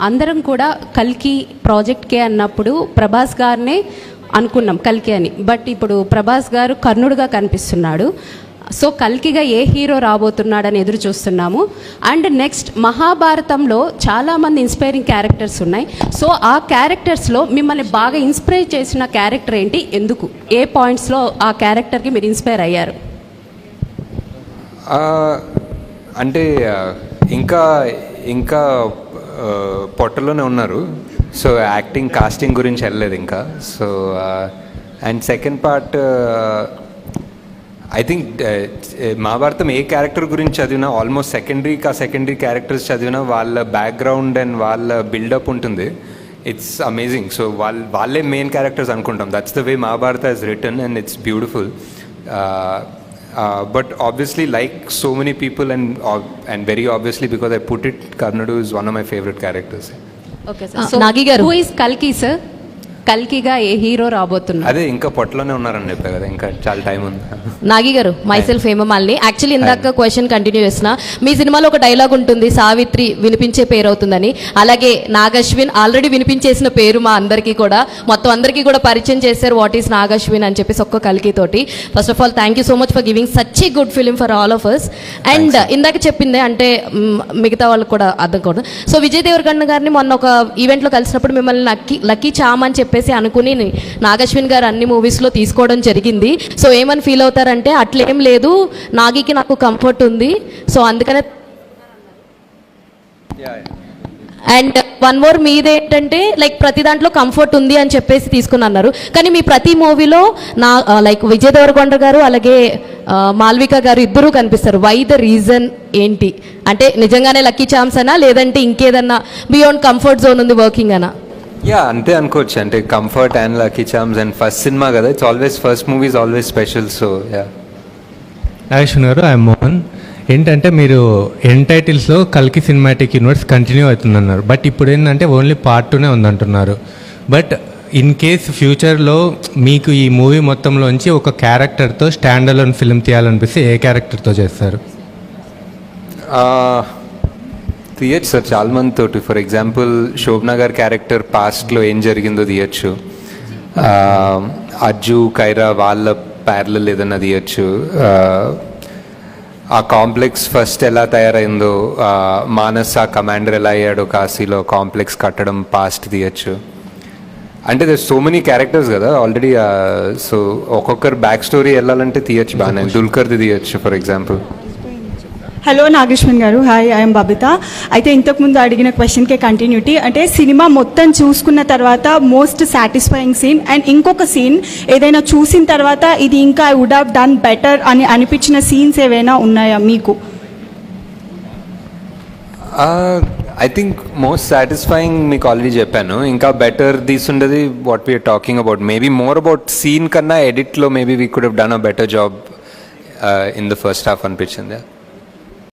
అందరం కూడా కల్కి ప్రాజెక్ట్కే అన్నప్పుడు ప్రభాస్ గారినే అనుకున్నాం కల్కి అని. బట్ ఇప్పుడు ప్రభాస్ గారు కర్ణుడుగా కనిపిస్తున్నాడు. సో కల్కిగా ఏ హీరో రాబోతున్నాడని ఎదురు చూస్తున్నాము. అండ్ నెక్స్ట్ మహాభారతంలో చాలామంది ఇన్స్పైరింగ్ క్యారెక్టర్స్ ఉన్నాయి. సో ఆ క్యారెక్టర్స్లో మిమ్మల్ని బాగా ఇన్స్పైర్ చేసిన క్యారెక్టర్ ఏంటి, ఎందుకు, ఏ పాయింట్స్లో ఆ క్యారెక్టర్కి మీరు ఇన్స్పైర్ అయ్యారు? అంటే ఇంకా ఇంకా పొట్టలోనే ఉన్నారు. సో యాక్టింగ్ కాస్టింగ్ గురించి వెళ్ళలేదు ఇంకా. So and second part I think Mahabharatam A character గురించి చదివినా ఆల్మోస్ట్ సెకండరీ క్యారెక్టర్స్ చదివినా వాళ్ళ బ్యాక్గ్రౌండ్ అండ్ వాళ్ళ బిల్డప్ ఉంటుంది. It's amazing. సో వాళ్ళే మెయిన్ క్యారెక్టర్స్ అనుకుంటాం. That's the way Mahabharata is return and it's beautiful. But obviously, like so many people, and very obviously because I put it, Karnadu is one of my favorite characters. Okay, sir. So, Nagi garu, who is Kalki, sir? కల్కిగా ఏ hero రాబోతున్నారు? అదే ఇంకా పొట్టలోనే ఉన్నారని చెప్పా కదా, ఇంకా చాలా టైం ఉంది. నాగి గారు, మైసెల్ఫ్ హేమమాలిని. యాక్చువల్లీ ఇందాక క్వశ్చన్ కంటిన్యూ చేసిన, మీ సినిమాలో ఒక డైలాగ్ ఉంటుంది, సావిత్రి వినిపించే పేరు అవుతుందని. అలాగే నాగశ్విన్ ఆల్రెడీ వినిపించేసిన పేరు మా అందరికీ కూడా, మొత్తం అందరికీ కూడా పరిచయం చేశారు వాట్ ఈస్ నాగశ్విన్ అని చెప్పేసి ఒక్క కల్కి తోటి. First of all thank you so much for giving such a good film for all of us. And ఇందాక చెప్పిందే అంటే మిగతా వాళ్ళకి కూడా అర్థం కూడా. సో విజయ్ దేవరకొండ గారిని మొన్న ఒక ఈవెంట్లో కలిసినప్పుడు మిమ్మల్ని లక్కీ చామ్ అని చెప్పేసి అనుకుని నాగశ్విన్ గారు అన్ని మూవీస్లో తీసుకోవడం జరిగింది. సో ఏమని ఫీల్ అవుతారంటే, అట్లేం లేదు, నాగికి నాకు కంఫర్ట్ ఉంది, సో అందుకనే. అండ్ వన్ మోర్ మీదేంటంటే లైక్ ప్రతి దాంట్లో కంఫర్ట్ ఉంది అని చెప్పేసి తీసుకుని అన్నారు. కానీ మీ ప్రతి మూవీలో లైక్ విజయ్ దేవరకొండ గారు అలాగే మాల్విక గారు ఇద్దరూ కనిపిస్తారు. వై ద రీజన్ ఏంటి? అంటే నిజంగానే లక్కీ ఛాన్స్ అనా, లేదంటే ఇంకేదన్నా బియాండ్ కంఫర్ట్ జోన్ ఉంది వర్కింగ్ అనా? అంతే అనుకోవచ్చు. అంటే comfort and lucky charms and first cinema కదా, it's always first movie is always special. So Nageswar garu, I'm Mohan. ఏంటంటే మీరు ఎన్ టైటిల్స్లో కల్కి సినిమాటిక్ యూనివర్స్ కంటిన్యూ అవుతుందన్నారు, బట్ ఇప్పుడు ఏంటంటే ఓన్లీ పార్ట్ 2నే ఉందంటున్నారు. బట్ ఇన్ కేస్ ఫ్యూచర్లో మీకు ఈ మూవీ మొత్తంలోంచి ఒక క్యారెక్టర్తో స్టాండ్ అలోన్ ఫిల్మ్ తీయాలనిపిస్తే ఏ క్యారెక్టర్తో చేస్తారు? తీయచ్చు సార్, చాలా మంది తోటి. ఫర్ ఎగ్జాంపుల్ శోభనా గారి క్యారెక్టర్ పాస్ట్లో ఏం జరిగిందో తీయచ్చు. అజ్జు కైరా వాళ్ళ ప్యారలల్ ఏదన్నా తీయచ్చు. ఆ కాంప్లెక్స్ ఫస్ట్ ఎలా తయారైందో, మానస్ ఆ కమాండర్ ఎలా అయ్యాడో కాశీలో కాంప్లెక్స్ కట్టడం పాస్ట్ తీయచ్చు. అంటే దర్ సో మెనీ క్యారెక్టర్స్ కదా ఆల్రెడీ. సో ఒక్కొక్కరు బ్యాక్ స్టోరీ వెళ్ళాలంటే తీయచ్చు బాగానే. దుల్కర్ది తీయచ్చు ఫర్ ఎగ్జాంపుల్. హలో నాగేశ్వన్ గారు, హాయ్, ఐఎమ్ బబిత. అయితే ఇంతకుముందు అడిగిన క్వశ్చన్కే కంటిన్యూటీ. అంటే సినిమా మొత్తం చూసుకున్న తర్వాత మోస్ట్ సాటిస్ఫైయింగ్ సీన్ అండ్ ఇంకొక సీన్ ఏదైనా చూసిన తర్వాత ఇది ఇంకా I would have done better అని అనిపించిన సీన్స్ ఏవైనా ఉన్నాయా మీకు? ఐ థింక్ మోస్ట్ సాటిస్ఫైయింగ్ మీకు ఆల్రెడీ చెప్పాను. ఇంకా బెటర్ తీసుండేది what we're talking about. Maybe more about scene కన్నా ఎడిట్లో maybe we could have done a better job in the first half అనిపించింది.